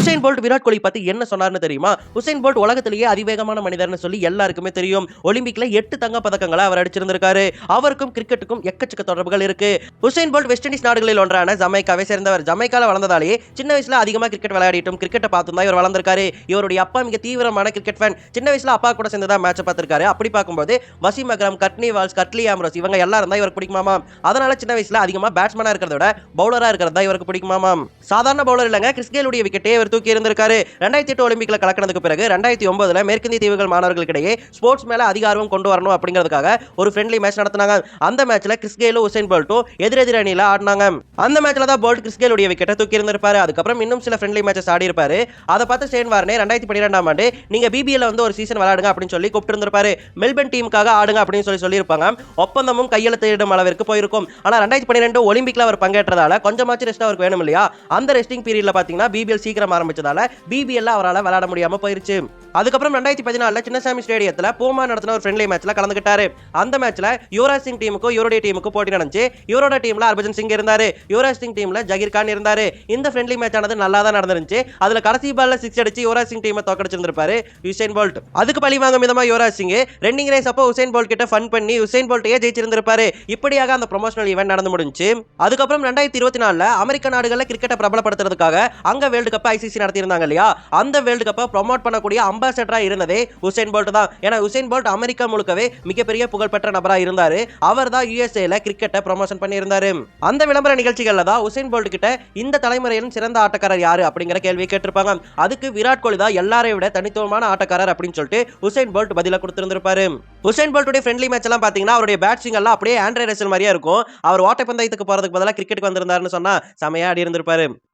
Usain Bolt Virat Kohli பத்தி என்ன சொன்னார்னு தெரியுமா? உசைன் போல்ட் உலகத்திலேயே அதிவேகமான மனிதர்னு சொல்லி எல்லாருக்குமே தெரியும். ஒலிம்பிக்ல 8 தங்க பதக்கங்களை அவர் அடிச்சிருந்திருக்காரு. அவருக்கும் கிரிக்கெட்டுக்கும் எக்கச்சக்க தொடர்புகள் இருக்கு. உசைன் போல்ட் வெஸ்ட் இண்டீஸ் நாடுகளில் ஒன்றான ஜமைக்காவை சேர்ந்தவர். ஜமைக்கால வளர்ந்ததாலேயே சின்ன வயசுல அதிகமா கிரிக்கெட் விளையாடிட்டும் கிரிக்கெட்டை பார்த்தும் தான் இவர் வளர்ந்திருக்காரு. இவருடைய அப்பா மிக தீவிரமான கிரிக்கெட் ஃபேன். சின்ன வயசுல அப்பா கூட சேர்ந்து தான் மேட்ச் பார்த்திருக்காரு. அப்படி பார்க்கும்போது வசீம் அக்ரம், கட்னி வால்ஸ், கட்லி ஆம்ரோஸ் இவங்க எல்லாரும் தான் இவருக்கு பிடிக்குமாமா. அதனால சின்ன வயசுல அதிகமா பேட்ஸ்மேனா இருக்கிறத விட பவுலரா இருக்கிறது தான் இவருக்கு பிடிக்குமாமா. சாதாரண பவுலர் இல்லங்க, கிறிஸ் கெயிலுடைய விக்கெட்டை இவர் தூக்கி இருந்திருக்காரு. 2008 ஒலிம்பிக்ல கலக்கினதுக்கு பிறகு 2009 மேற்கிந்திய தீவுகள் மாணவர்களுக்கிடையே ஸ்போர்ட்ஸ் மேல அதிக ஆர்வம் கொண்டு வரணும் அப்படிங்கிறதுக்காக ஒரு ஃப்ரெண்ட்லி மேட்ச் நடத்தினாங்க. அந்த மேட்ச்ல கிறிஸ் கெயிலும் உசைன் போல்ட்டும் எதிரெதிர் அணியில ஆடினாங்க. அந்த மேட்ச்ல தான் போல்ட் கிறிஸ் கெயிலுடைய விக்கெட்டை தூக்கி இருந்திருப்பாரு. அதுக்கப்புறம் இன்னும் சில ஃப்ரெண்ட்லி மேட்சஸ் ஆடி இருப்பாரு. அதை பார்த்து ஷேன் வார்னே 2012ஆம் ஆண்டு நீங்க பிபிஎல் வந்து ஒரு சீசன் விளையாடுங்க அப்படின்னு சொல்லி கூப்பிட்டு இருந்திருப்பாரு. மெல்பர்ன் டீமுக்காக ஆடுங்க அப்படின்னு சொல்லியிருப்பாங்க. ஒப்பந்தமும் கையெழுத்திடும் அளவிற்கு போயிருக்கும். ஆனா 2012 ஒலிம்பிக்ல அவர் பங்கேற்றதால கொஞ்சமாச்சு ரெஸ்ட் அவருக்கு வேணும் இல்லையா? அந்த ரெஸ்டிங் பீரியட்ல பாத்தீங்கன்னா பிபிஎல் சீக்கிரம் ஆரம்பிச்சதால பிபிஎல் அவரால் விளையாட முடியாம போயிருச்சு. அதுக்கப்புறம் 2014 சின்னசாமி ஸ்டேடியத்துல பூமா நடத்தின ஒரு ஃப்ரெண்ட்லி மேட்ச்ல கலந்துக்கிட்டாரு. அந்த மேட்ச்ல யுவராஜ் சிங் டீமுக்கும் யுவரோட டீமுக்கும் போட்டி நடந்துச்சு. யுவரோட டீம்ல ஹர்பஜன் சிங் இருந்தாரு. யுவராஜ் சிங் டீம்ல ஜகீர் கான் இருந்தாரு. இந்த ஃப்ரெண்ட்லி மேட்ச் ஆனது நல்லா தான் நடந்துருந்துச்சு. அதுல கடைசி பால்ல 6 அடிச்சு யுவராஜ் சிங் டீமை தோக்கடிச்சிருந்திருப்பாரு உசைன் போல்ட். அதுக்கு பழி வாங்கும் விதமா யுவராஜ் சிங் ரன்னிங் ரேஸ் அப்போ உசைன் போல்ட் கிட்ட ஃபன் பண்ணி உசைன் போல்ட்டையே ஜெயிச்சிருந்திருப்பாரு. இப்படியாக அந்த ப்ரொமோஷனல் ஈவென்ட் நடந்து முடிஞ்சு. அதுக்கப்புறம் 2024 அமெரிக்க நாடுகளில் கிரிக்கெட்டை பிரபலப்படுத்துறதுக்காக அங்க வேர்ல்டு கப் ஐசிசி நடத்தியிருந்தாங்க இல்லையா? அந்த வேர்ல்டு கப்பை ப்ரொமோட் பண்ணக்கூடிய அம்பாசடரா இருந்ததே உசைன் போல்ட் தான். ஏன்னா உசைன் போல்ட் அமெரிக்கா முழுக்கவே மிகப்பெரிய புகழ்பெற்ற நபரா இருந்தாரு. அவர் தான் யுஎஸ்ஏல கிரிக்கெட்டை ப்ரமோஷன் பண்ணியிருந்தாரு. அந்த விளம்பர நிகழ்ச்சிகள்ல தான் உசைன் போல்ட் கிட்ட இந்த தலைமுறையின் சிறந்த ஆட்டக்காரர் யாரு அப்படிங்கிற கேள்வி கேட்டிருப்பாங்க. அதுக்கு விராட் கோலி தான் எல்லாரையும் விட தனித்துவமான ஆட்டக்காரர் அப்படின்னு சொல்லிட்டு உசைன் போல்ட் பதில கொடுத்திருந்திருப்பாரு. உசைன் போல்ட்டுடைய ஃப்ரெண்ட்லி மேட்ச் எல்லாம் பாத்தீங்கன்னா அவருடைய பேட்சிங் எல்லாம் அப்படியே ஆண்ட்ரே ரசல் மாதிரியா இருக்கும். அவர் ஓட்டப்பந்தயத்துக்கு போறதுக்கு பதிலாக கிரிக்கெட்டுக்கு வந்திருந்தாருன்னு சொன்னா செமையா ஆடி இருந்திருப்பாரு.